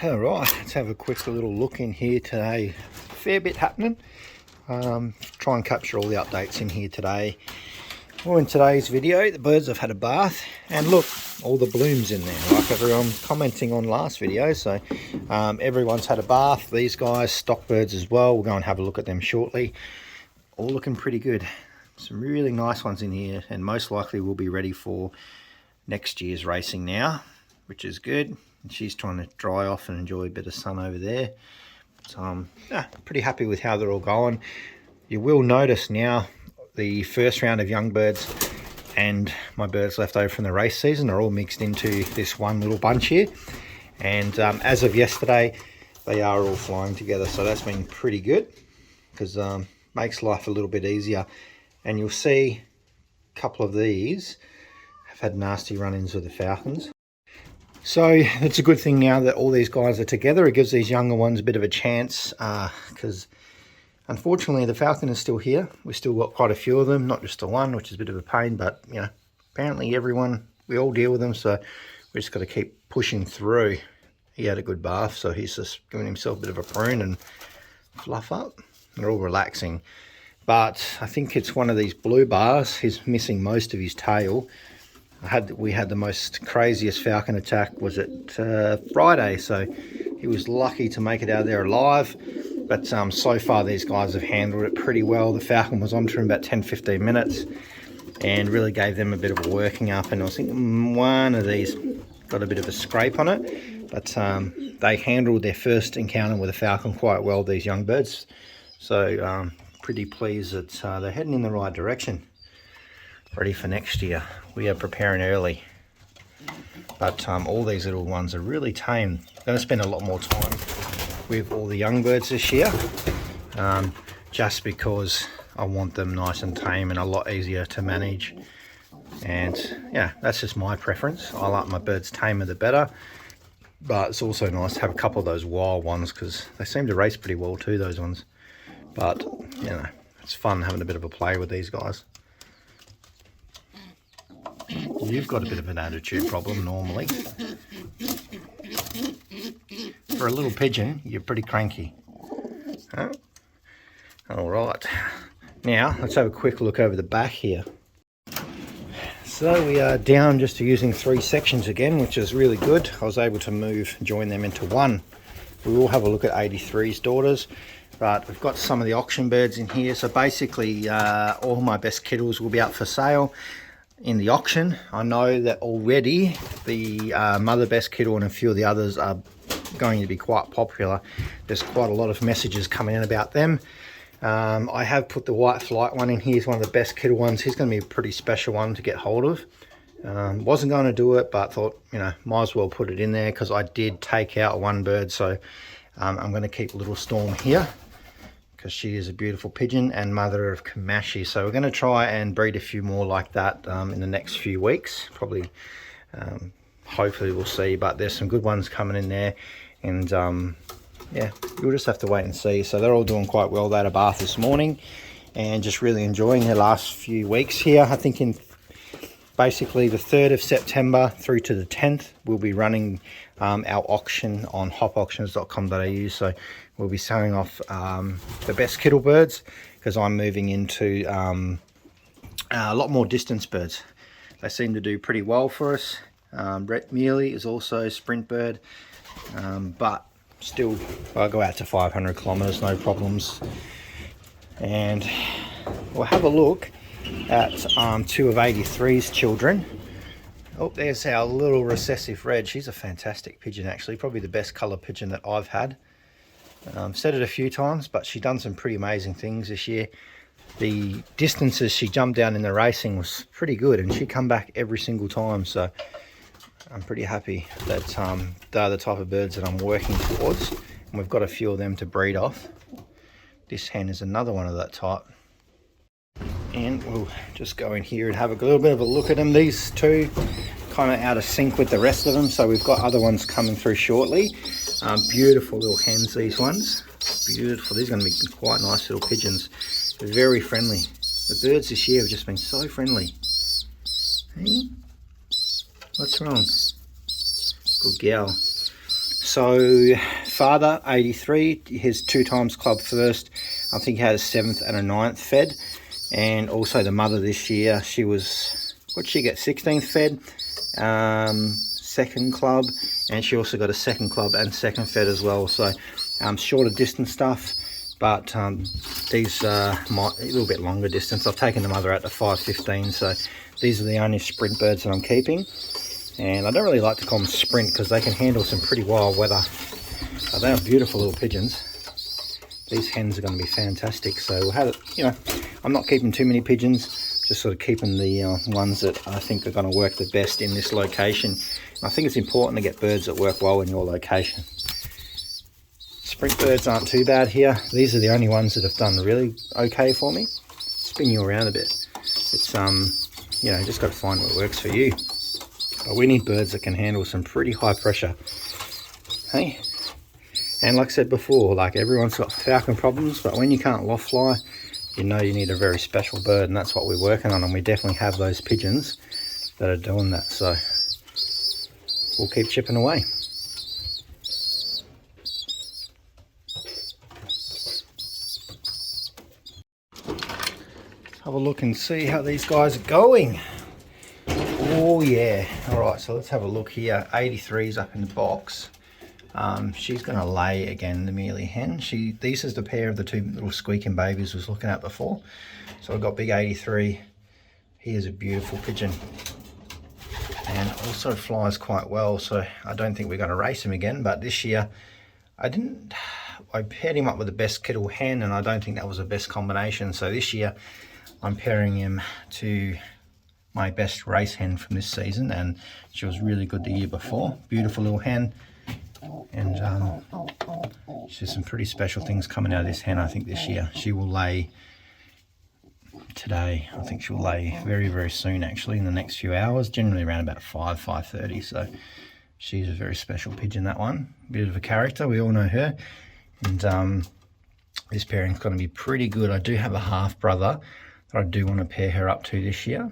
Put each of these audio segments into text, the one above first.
All right, let's have a quick little look in here today. Fair bit happening. Try and capture all the updates in here today. Well, in today's video, the birds have had a bath, and look, all the blooms in there, like everyone commenting on last video. So everyone's had a bath. These guys, stock birds as well. We'll go and have a look at them shortly. All looking pretty good. Some really nice ones in here, and most likely will be ready for next year's racing now, which is good. And she's trying to dry off and enjoy a bit of sun over there. So I'm pretty happy with how they're all going. You will notice now the first round of young birds and my birds left over from the race season are all mixed into this one little bunch here. And as of yesterday, they are all flying together. So that's been pretty good, because makes life a little bit easier. And you'll see a couple of these have had nasty run-ins with the falcons. So it's a good thing now that all these guys are together. It gives these younger ones a bit of a chance, because unfortunately the falcon is still here. We've still got quite a few of them, not just the one, which is a bit of a pain, but you know, apparently everyone, we all deal with them, so we just got to keep pushing through. He had a good bath, so he's just giving himself a bit of a prune and fluff up. They're all relaxing, but I think it's one of these blue bars. He's missing most of his tail. We had the most craziest falcon attack, was it Friday, so he was lucky to make it out of there alive. But so far these guys have handled it pretty well. The falcon was on to him about 10-15 minutes and really gave them a bit of a working up, and I think one of these got a bit of a scrape on it, but they handled their first encounter with a falcon quite well, these young birds. So pretty pleased that they're heading in the right direction, ready for next year. We are preparing early, but all these little ones are really tame. I'm going to spend a lot more time with all the young birds this year, just because I want them nice and tame and a lot easier to manage. And yeah, that's just my preference. I like my birds tamer the better, but it's also nice to have a couple of those wild ones, because they seem to race pretty well too, those ones. But you know, it's fun having a bit of a play with these guys. You've got a bit of an attitude problem normally. For a little pigeon, you're pretty cranky. Huh? All right. Now, let's have a quick look over the back here. So we are down just to using 3 sections again, which is really good. I was able to join them into one. We will have a look at 83's daughters, but we've got some of the auction birds in here. So basically, all my best kittles will be up for sale in the auction. I know that already the mother best kittle and a few of the others are going to be quite popular. There's quite a lot of messages coming in about them. I have put the white flight one in here. He's one of the best kittle ones. He's going to be a pretty special one to get hold of. Wasn't going to do it, but thought, you know, might as well put it in there, because I did take out one bird. So I'm going to keep Little Storm here, because she is a beautiful pigeon and mother of Kamashi. So we're going to try and breed a few more like that in the next few weeks. Probably, hopefully we'll see, but there's some good ones coming in there. And yeah, you'll just have to wait and see. So they're all doing quite well. They had a bath this morning and just really enjoying their last few weeks here. I think in basically the 3rd of September through to the 10th, we'll be running our auction on hopauctions.com.au. So we'll be selling off the best kittle birds, because I'm moving into a lot more distance birds. They seem to do pretty well for us. Brett Mealy is also a sprint bird, but still I'll go out to 500 kilometers, no problems. And we'll have a look at 2 of 83's children. Oh, there's our little recessive red. She's a fantastic pigeon, actually, probably the best colour pigeon that I've had. Said it a few times, but she's done some pretty amazing things this year. The distances she jumped down in the racing was pretty good, and she come back every single time. So I'm pretty happy that they're the type of birds that I'm working towards, and we've got a few of them to breed off. This hen is another one of that type. And we'll just go in here and have a little bit of a look at them. These two kind of out of sync with the rest of them, so we've got other ones coming through shortly. Beautiful little hens, these ones. Beautiful. These are going to be quite nice little pigeons. They're very friendly. The birds this year have just been so friendly. Hey? What's wrong? Good gal. So father 83, his 2 times club first. I think he had a 7th and a 9th fed. And also the mother this year, she was, what'd she get, 16th fed, 2nd club, and she also got a 2nd club and 2nd fed as well. So shorter distance stuff, but these are a little bit longer distance. I've taken the mother out to 5:15, so these are the only sprint birds that I'm keeping. And I don't really like to call them sprint because they can handle some pretty wild weather. But they are beautiful little pigeons. These hens are going to be fantastic. So we'll have it, you know, I'm not keeping too many pigeons, just sort of keeping the ones that I think are going to work the best in this location. And I think it's important to get birds that work well in your location. Sprint birds aren't too bad here. These are the only ones that have done really okay for me. Spin you around a bit. It's you know, just got to find what works for you. But we need birds that can handle some pretty high pressure. Hey, and like I said before, like everyone's got falcon problems, but when you can't loft fly, you know you need a very special bird, and that's what we're working on. And we definitely have those pigeons that are doing that. So we'll keep chipping away. Have a look and see how these guys are going. Oh yeah. All right, so let's have a look here. 83's up in the box. She's going to lay again, the mealy hen. This is the pair of the 2 little squeaking babies I was looking at before. So I've got big 83. He is a beautiful pigeon, and also flies quite well. So I don't think we're going to race him again. But this year, I paired him up with the best kettle hen, and I don't think that was the best combination. So this year, I'm pairing him to my best race hen from this season, and she was really good the year before. Beautiful little hen, and there's some pretty special things coming out of this hen. I think this year she will lay today. I think she'll lay very, very soon, actually, in the next few hours, generally around about 5:30. So she's a very special pigeon, that one. Bit of a character, we all know her. And this pairing's going to be pretty good. I do have a half brother that I do want to pair her up to this year,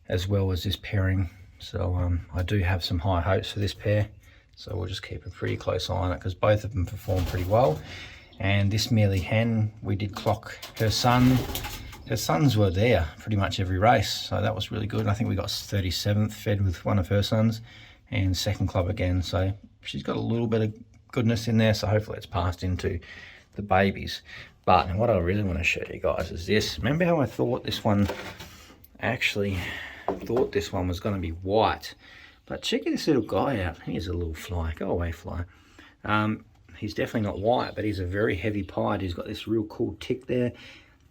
as well as this pairing. So I do have some high hopes for this pair. So we'll just keep a pretty close eye on it because both of them perform pretty well. And this mealy hen, we did clock her son. Her sons were there pretty much every race, so that was really good. I think we got 37th fed with one of her sons, and 2nd club again. So she's got a little bit of goodness in there, so hopefully it's passed into the babies. But what I really want to show you guys is this. Remember how I thought this one, was going to be white? But check this little guy out. Here's a little fly. Go away, fly. He's definitely not white, but he's a very heavy pied. He's got this real cool tick there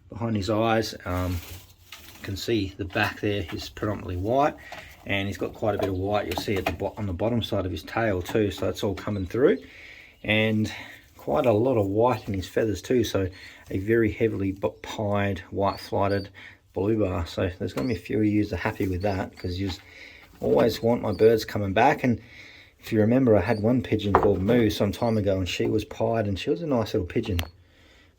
behind his eyes. You can see the back there is predominantly white, and he's got quite a bit of white. You'll see on the bottom side of his tail too, so it's all coming through. And quite a lot of white in his feathers too, so a very heavily pied, white flighted blue bar. So there's going to be a few of you that are happy with that, because you always want my birds coming back. And if you remember, I had one pigeon called Moo some time ago, and she was pied, and she was a nice little pigeon.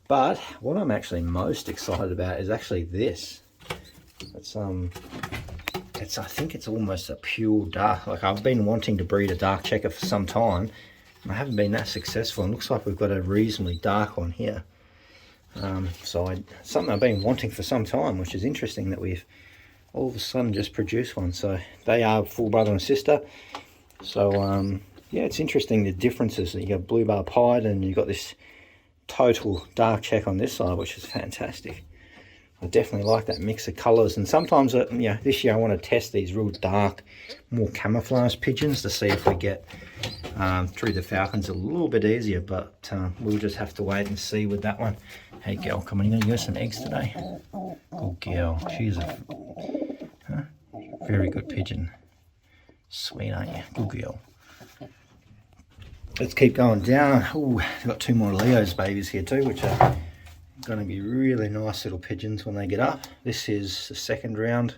But what I'm actually most excited about is actually this. I think it's almost a pure dark. Like, I've been wanting to breed a dark checker for some time, and I haven't been that successful. And it looks like we've got a reasonably dark one here. Something I've been wanting for some time, which is interesting that we've all of a sudden just produced one. So they are full brother and sister. So yeah, it's interesting the differences. You got blue bar pied, and you've got this total dark check on this side, which is fantastic. I definitely like that mix of colours. And sometimes, this year I want to test these real dark, more camouflage pigeons to see if we get through the falcons a little bit easier. But we'll just have to wait and see with that one. Hey girl, come on, you gonna give us some eggs today? Good girl. She's a very good pigeon. Sweet, aren't you? Good girl. Let's keep going down. Oh, we've got 2 more Leo's babies here too, which are going to be really nice little pigeons when they get up. This is the 2nd round.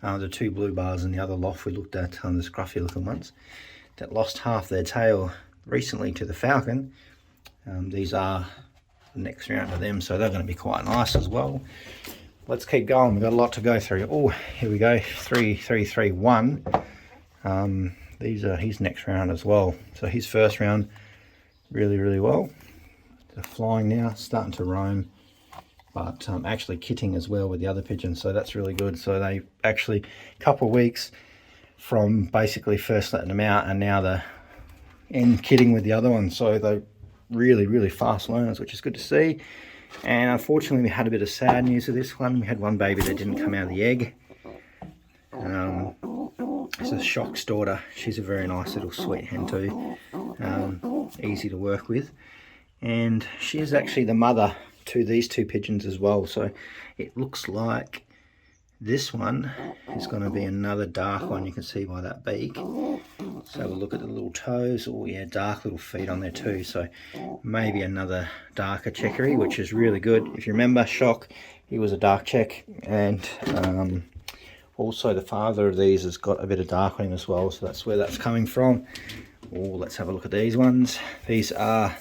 The 2 blue bars in the other loft we looked at, the scruffy looking ones, that lost half their tail recently to the falcon. These are the next round of them, so they're going to be quite nice as well. Let's keep going. We've got a lot to go through. Oh, here we go. 3, 3, 3, 1. these are his next round as well. So his first round really well. They're flying now, starting to roam, but actually kitting as well with the other pigeons, so that's really good. So they actually, a couple of weeks from basically first letting them out, and now they're in kitting with the other ones, so they're really fast learners, which is good to see. And unfortunately we had a bit of sad news with this one. We had one baby that didn't come out of the egg. It's a Shock's daughter. She's a very nice little sweet hen too, easy to work with, and she is actually the mother to these two pigeons as well. So it looks like this one is going to be another dark one. You can see by that beak. So have a look at the little toes. Oh yeah, dark little feet on there too. So maybe another darker checkery, which is really good. If you remember Shock, he was a dark check, and also the father of these has got a bit of dark on him as well, so that's where that's coming from. Oh, let's have a look at these ones. These are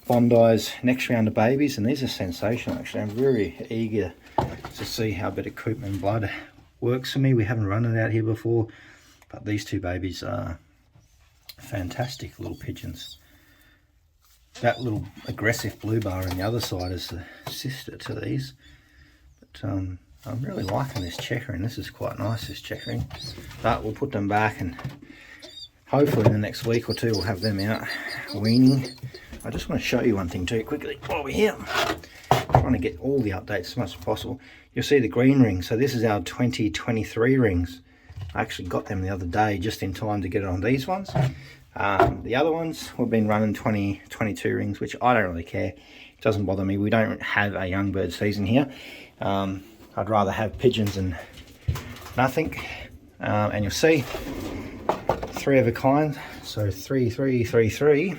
Bondi's next round of babies, and these are sensational actually. I'm very eager to see how better Koopman blood works for me. We haven't run it out here before, but these two babies are fantastic little pigeons. That little aggressive blue bar on the other side is the sister to these, but I'm really liking this checkering. This is quite nice, this checkering. But we'll put them back, and hopefully in the next week or two we'll have them out weaning. I just want to show you one thing too quickly while we're here. I'm trying to get all the updates as much as possible. You'll see the green ring. So this is our 2023 rings. I actually got them the other day just in time to get it on these ones. The other ones we've been running 2022 rings, which I don't really care. It doesn't bother me. We don't have a young bird season here. I'd rather have pigeons than nothing. And you'll see 3 of a kind. So 3333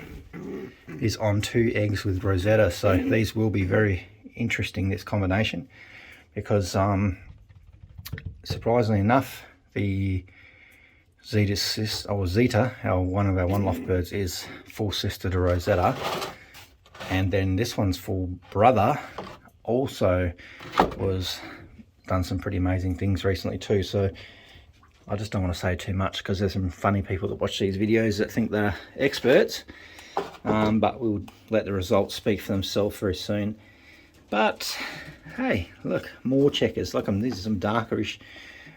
is on 2 eggs with Rosetta. So these will be very interesting, this combination, because surprisingly enough, the Zeta, one of our one loft birds, is full sister to Rosetta, and then this one's full brother also was done some pretty amazing things recently too. So I just don't want to say too much, because there's some funny people that watch these videos that think they're experts, but we'll let the results speak for themselves very soon. But hey, look, more checkers. Look, these are some darkerish.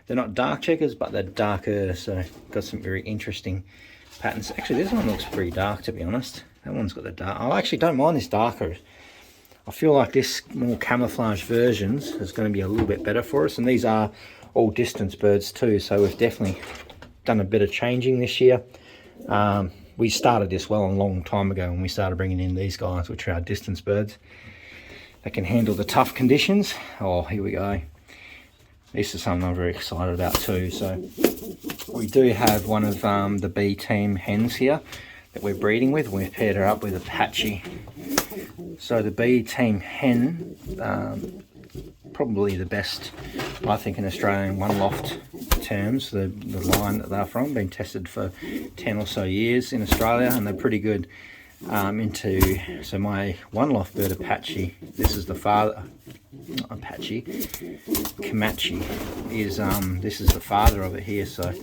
They're not dark checkers, but they're darker, so got some very interesting patterns. Actually, this one looks pretty dark, to be honest. That one's got the dark. I actually don't mind this darker. I feel like this more camouflage versions is going to be a little bit better for us, and these are all distance birds too, so we've definitely done a bit of changing this year. We started this well a long time ago when we started bringing in these guys, which are our distance birds that can handle the tough conditions. Oh, here we go. This is something I'm very excited about too. So we do have one of the B team hens here that we're breeding with. We've paired her up with Apache. So the B team hen, probably the best, I think, in Australian one loft terms. The line that they're from, been tested for 10 or so years in Australia, and they're pretty good. So my one loft bird Apache, this is the father. Apache, Comanche is this is the father of it here. So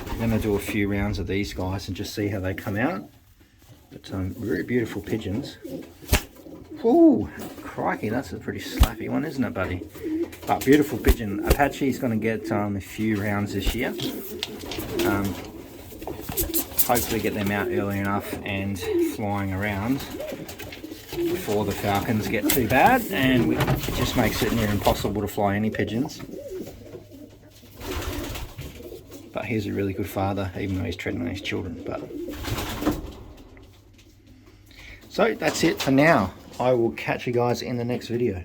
I'm going to do a few rounds of these guys and just see how they come out. But very beautiful pigeons. Ooh, crikey, that's a pretty slappy one, isn't it, buddy? But beautiful pigeon. Apache's going to get a few rounds this year. Hopefully get them out early enough and flying around before the falcons get too bad, and it just makes it near impossible to fly any pigeons. But he's a really good father, even though he's treading on his children. So that's it for now. I will catch you guys in the next video.